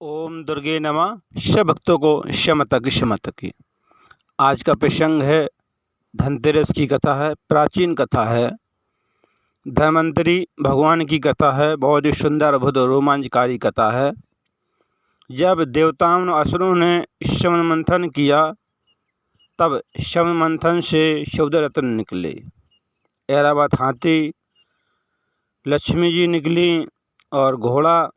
ओम दुर्गे नमः। सब भक्तों को शमता की। आज का प्रसंग है धनतेरस की कथा है। प्राचीन कथा है, धन्वंतरी भगवान की कथा है। बहुत ही सुंदर अद्भुत रोमांचकारी कथा है। जब देवताओं और असुरों ने श्रवण मंथन किया, तब श्रवण मंथन से शौदर रत्न निकले। ऐरावत हाथी, लक्ष्मी जी निकली और घोड़ा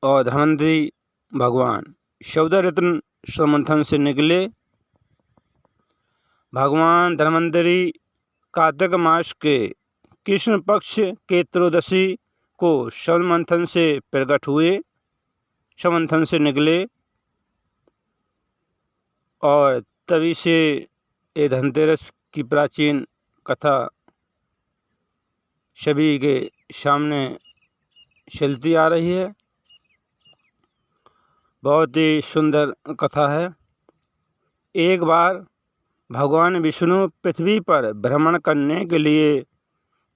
और धन्वंतरी भगवान शौदर रत्न श्रवण से निकले। भगवान धन्वंतरी कार्तिक मास के कृष्ण पक्ष के त्रयोदशी को श्रवण मंथन से प्रकट हुए, श्रवण मंथन से निकले और तभी से ये धनतेरस की प्राचीन कथा सभी के सामने चलती आ रही है। बहुत ही सुंदर कथा है। एक बार भगवान विष्णु पृथ्वी पर भ्रमण करने के लिए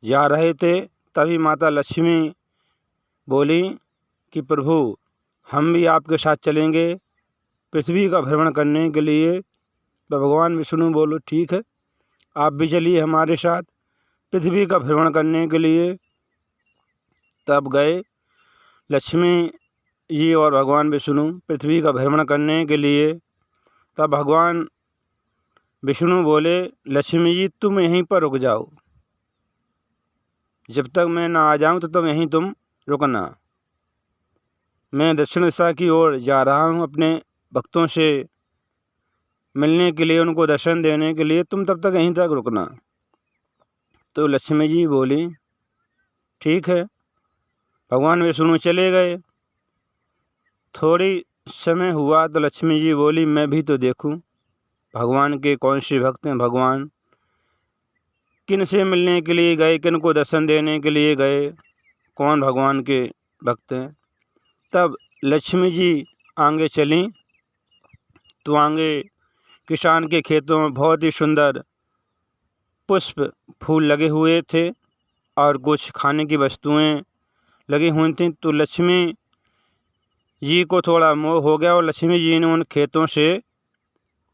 जा रहे थे। तभी माता लक्ष्मी बोली कि प्रभु, हम भी आपके साथ चलेंगे पृथ्वी का भ्रमण करने के लिए। तो भगवान विष्णु बोलो ठीक है, आप भी चलिए हमारे साथ पृथ्वी का भ्रमण करने के लिए। तब गए लक्ष्मी जी और भगवान विष्णु पृथ्वी का भ्रमण करने के लिए। तब भगवान विष्णु बोले, लक्ष्मी जी तुम यहीं पर रुक जाओ, जब तक मैं ना आ जाऊं तो तुम यहीं रुकना। मैं दक्षिण दिशा की ओर जा रहा हूं अपने भक्तों से मिलने के लिए, उनको दर्शन देने के लिए, तुम तब तक यहीं तक रुकना। तो लक्ष्मी जी बोली ठीक है। भगवान विष्णु चले गए। थोड़ी समय हुआ तो लक्ष्मी जी बोली मैं भी तो देखूं भगवान के कौन से भक्त हैं, भगवान किन से मिलने के लिए गए, किन को दर्शन देने के लिए गए, कौन भगवान के भक्त हैं। तब लक्ष्मी जी आगे चलीं तो आगे किसान के खेतों में बहुत ही सुंदर पुष्प फूल लगे हुए थे और कुछ खाने की वस्तुएं लगी हुई थीं। तो लक्ष्मी जी को थोड़ा मोह हो गया और लक्ष्मी जी ने उन खेतों से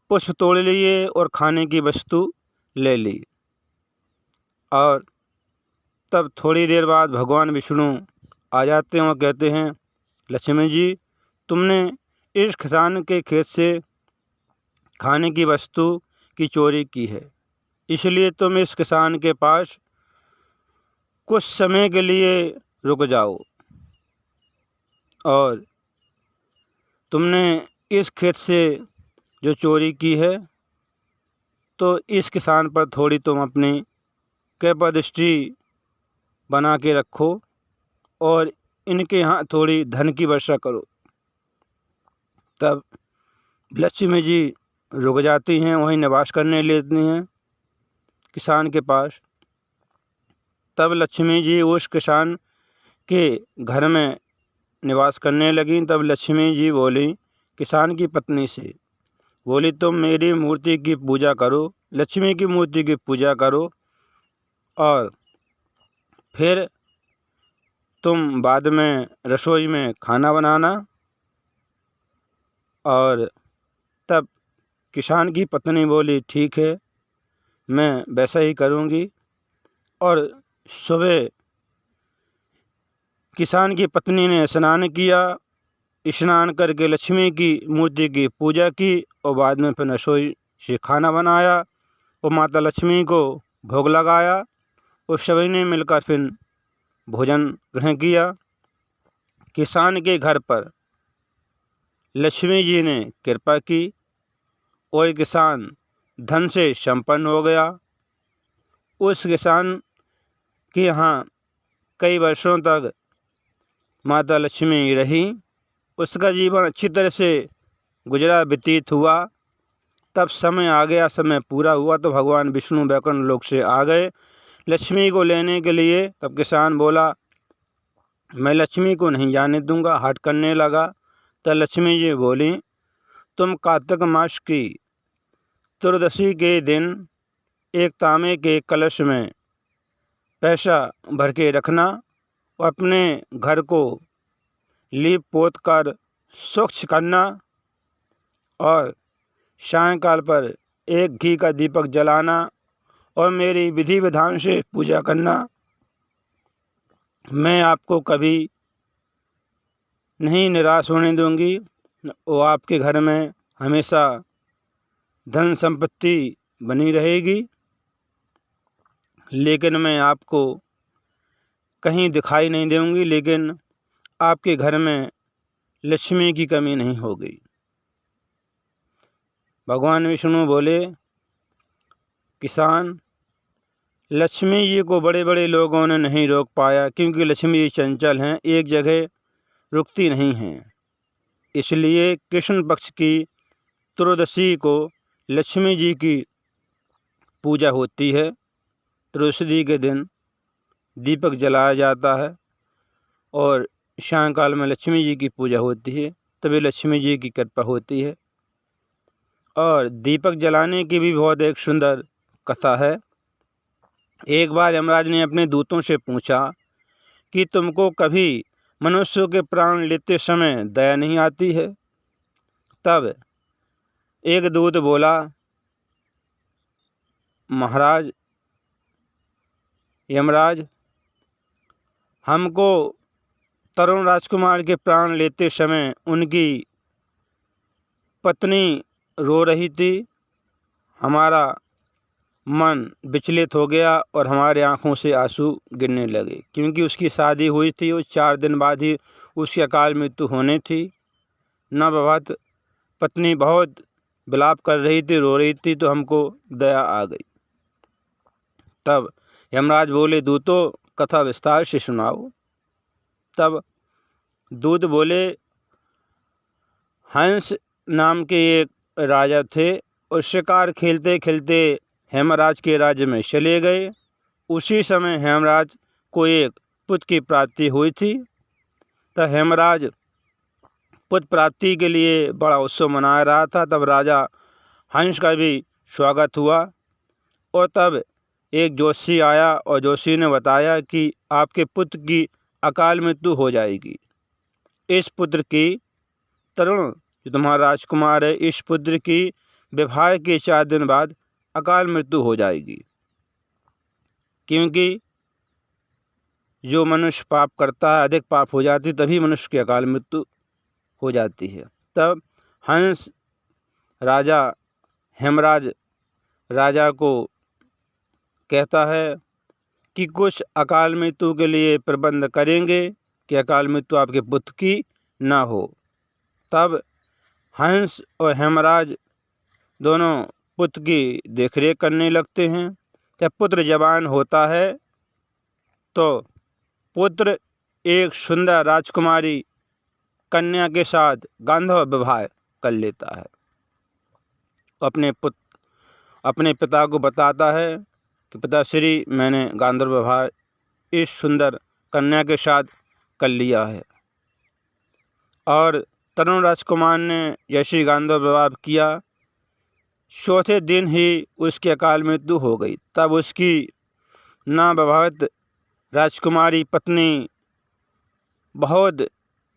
पुष्प तोड़ लिए और खाने की वस्तु ले ली। और तब थोड़ी देर बाद भगवान विष्णु आ जाते हैं और कहते हैं लक्ष्मी जी, तुमने इस किसान के खेत से खाने की वस्तु की चोरी की है, इसलिए तुम इस किसान के पास कुछ समय के लिए रुक जाओ और तुमने इस खेत से जो चोरी की है तो इस किसान पर थोड़ी तुम अपनी कृपा दृष्टि बना के रखो और इनके यहाँ थोड़ी धन की वर्षा करो। तब लक्ष्मी जी रुक जाती हैं, वहीं निवास करने लेती हैं किसान के पास। तब लक्ष्मी जी उस किसान के घर में निवास करने लगीं। तब लक्ष्मी जी बोली किसान की पत्नी से, बोली तुम मेरी मूर्ति की पूजा करो, लक्ष्मी की मूर्ति की पूजा करो और फिर तुम बाद में रसोई में खाना बनाना। और तब किसान की पत्नी बोली ठीक है, मैं वैसा ही करूँगी। और सुबह किसान की पत्नी ने स्नान किया, स्नान करके लक्ष्मी की मूर्ति की पूजा की और बाद में फिर रसोई से खाना बनाया और माता लक्ष्मी को भोग लगाया और सभी ने मिलकर फिर भोजन ग्रहण किया। किसान के घर पर लक्ष्मी जी ने कृपा की और किसान धन से संपन्न हो गया। उस किसान के यहाँ कई वर्षों तक माता लक्ष्मी रही, उसका जीवन अच्छी तरह से गुजरा, व्यतीत हुआ। तब समय आ गया, समय पूरा हुआ तो भगवान विष्णु वैकुंठ लोक से आ गए लक्ष्मी को लेने के लिए। तब किसान बोला मैं लक्ष्मी को नहीं जाने दूंगा, हट करने लगा। तब लक्ष्मी जी बोली तुम कार्तिक मास की त्रयोदशी के दिन एक तांबे के कलश में पैसा भर के रखना और अपने घर को लीप पोत कर स्वच्छ करना और सायंकाल पर एक घी का दीपक जलाना और मेरी विधि विधान से पूजा करना। मैं आपको कभी नहीं निराश होने दूंगी और आपके घर में हमेशा धन संपत्ति बनी रहेगी। लेकिन मैं आपको कहीं दिखाई नहीं दूंगी, लेकिन आपके घर में लक्ष्मी की कमी नहीं होगी। भगवान विष्णु बोले, किसान, लक्ष्मी जी को बड़े बड़े लोगों ने नहीं रोक पाया, क्योंकि लक्ष्मी जी चंचल हैं, एक जगह रुकती नहीं हैं। इसलिए कृष्ण पक्ष की त्रयोदशी को लक्ष्मी जी की पूजा होती है। त्रयोदशी के दिन दीपक जलाया जाता है और सायंकाल में लक्ष्मी जी की पूजा होती है, तभी लक्ष्मी जी की कृपा होती है। और दीपक जलाने की भी बहुत एक सुंदर कथा है। एक बार यमराज ने अपने दूतों से पूछा कि तुमको कभी मनुष्यों के प्राण लेते समय दया नहीं आती है? तब एक दूत बोला, महाराज यमराज, हमको तरुण राजकुमार के प्राण लेते समय उनकी पत्नी रो रही थी, हमारा मन विचलित हो गया और हमारे आंखों से आंसू गिरने लगे, क्योंकि उसकी शादी हुई थी और 4 दिन बाद ही उसकी अकाल मृत्यु होनी थी। नवविवाहित पत्नी बहुत विलाप कर रही थी, रो रही थी, तो हमको दया आ गई। तब यमराज बोले, दूतों कथा विस्तार से सुनाओ। तब दूत बोले, हंस नाम के एक राजा थे और शिकार खेलते खेलते हेमराज के राज्य में चले गए। उसी समय हेमराज को एक पुत्र की प्राप्ति हुई थी। तब हेमराज पुत्र प्राप्ति के लिए बड़ा उत्सव मना रहा था। तब राजा हंस का भी स्वागत हुआ और तब एक जोशी आया और जोशी ने बताया कि आपके पुत्र की अकाल मृत्यु हो जाएगी। इस पुत्र की तरुण जो तुम्हारा राजकुमार है, इस पुत्र की विवाह के 4 दिन बाद अकाल मृत्यु हो जाएगी, क्योंकि जो मनुष्य पाप करता है, अधिक पाप हो जाती, तभी मनुष्य की अकाल मृत्यु हो जाती है। तब हंस राजा हेमराज राजा को कहता है कि कुछ अकाल मृत्यु के लिए प्रबंध करेंगे कि अकाल मृत्यु आपके पुत्र की ना हो। तब हंस और हेमराज दोनों पुत्र की देखरेख करने लगते हैं। जब पुत्र जवान होता है तो पुत्र एक सुंदर राजकुमारी कन्या के साथ गांधर्व विवाह कर लेता है। अपने पिता को बताता है कि पिताश्री, मैंने गांधर्व विवाह इस सुंदर कन्या के साथ कर लिया है। और तरुण राजकुमार ने जैसे गांधर्व विवाह किया, चौथे दिन ही उसकी अकाल मृत्यु हो गई। तब उसकी नवविवाहित राजकुमारी पत्नी बहुत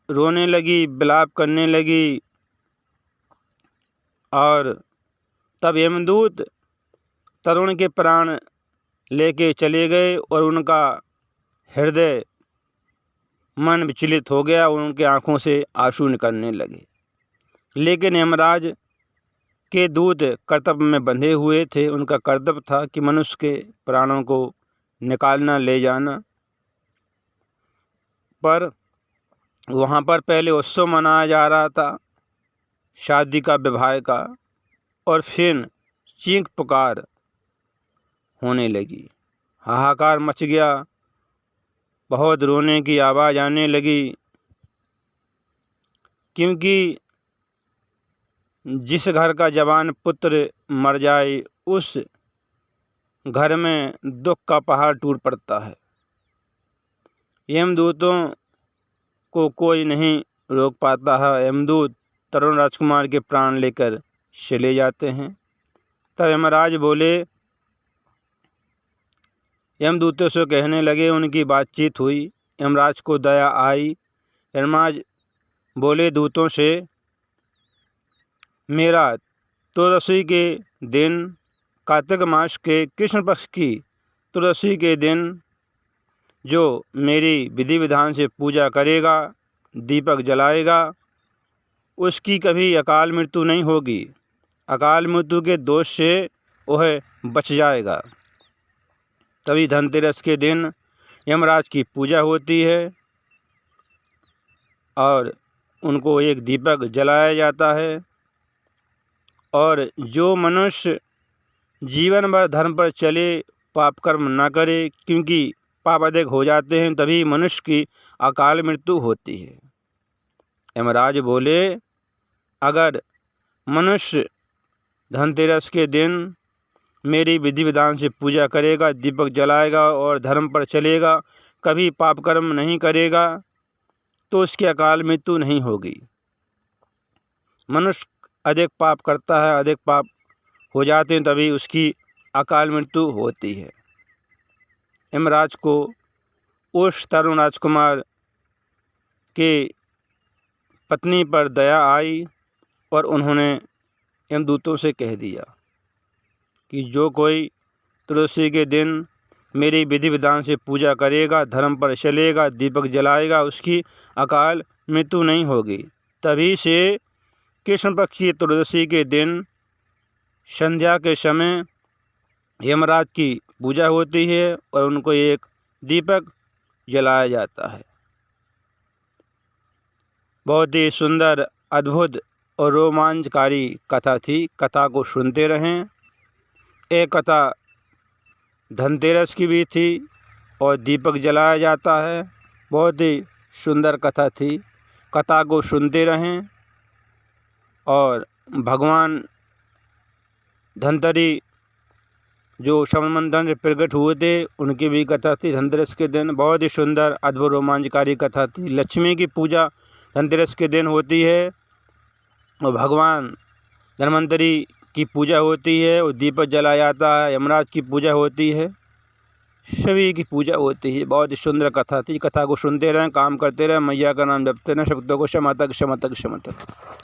रोने लगी, विलाप करने लगी और तब यमदूत तरुण के प्राण लेके चले गए और उनका हृदय मन विचलित हो गया, उनके आंखों से आंसू निकलने लगे। लेकिन यमराज के दूत कर्तव्य में बंधे हुए थे। उनका कर्तव्य था कि मनुष्य के प्राणों को निकालना, ले जाना। पर वहाँ पर पहले उत्सव मनाया जा रहा था, शादी का, विवाह का, और फिर चीख पुकार होने लगी, हाहाकार मच गया, बहुत रोने की आवाज़ आने लगी, क्योंकि जिस घर का जवान पुत्र मर जाए उस घर में दुख का पहाड़ टूट पड़ता है। यमदूतों को कोई नहीं रोक पाता है। यमदूत तरुण राजकुमार के प्राण लेकर चले जाते हैं। तब यमराज बोले, यमदूतों से कहने लगे, उनकी बातचीत हुई, यमराज को दया आई। यमराज बोले दूतों से, मेरा त्रयोदशी के दिन, कार्तिक मास के कृष्ण पक्ष की त्रयोदशी के दिन जो मेरी विधि विधान से पूजा करेगा, दीपक जलाएगा, उसकी कभी अकाल मृत्यु नहीं होगी। अकाल मृत्यु के दोष से वह बच जाएगा। तभी धनतेरस के दिन यमराज की पूजा होती है और उनको एक दीपक जलाया जाता है। और जो मनुष्य जीवन भर धर्म पर चले, पाप कर्म ना करे, क्योंकि पाप अधिक हो जाते हैं तभी मनुष्य की अकाल मृत्यु होती है। यमराज बोले, अगर मनुष्य धनतेरस के दिन मेरी विधि विधान से पूजा करेगा, दीपक जलाएगा और धर्म पर चलेगा, कभी पाप कर्म नहीं करेगा, तो उसकी अकाल मृत्यु नहीं होगी। मनुष्य अधिक पाप करता है, अधिक पाप हो जाते हैं तभी उसकी अकाल मृत्यु होती है। यमराज को उस तरुण राजकुमार के पत्नी पर दया आई और उन्होंने यमदूतों से कह दिया कि जो कोई त्रयोदशी के दिन मेरी विधि विधान से पूजा करेगा, धर्म पर चलेगा, दीपक जलाएगा, उसकी अकाल मृत्यु नहीं होगी। तभी से कृष्ण पक्ष की त्रयोदशी के दिन संध्या के समय यमराज की पूजा होती है और उनको एक दीपक जलाया जाता है। बहुत ही सुंदर, अद्भुत और रोमांचकारी कथा थी। कथा को सुनते रहें। एक कथा धनतेरस की भी थी और दीपक जलाया जाता है। बहुत ही सुंदर कथा थी। कथा को सुनते रहें। और भगवान धनतेरस जो श्रवण मंथन से प्रकट हुए थे, उनकी भी कथा थी धनतेरस के दिन। बहुत ही सुंदर, अद्भुत, रोमांचकारी कथा थी। लक्ष्मी की पूजा धनतेरस के दिन होती है और भगवान धन्वंतरी की पूजा होती है और दीपक जलाया जाता है। यमराज की पूजा होती है, सभी की पूजा होती है। बहुत ही सुंदर कथा थी। कथा को सुनते रहें, काम करते रहें, मैया का नाम जपते रहें। शब्दों को क्षमा तक क्षमा तक क्षमा तक।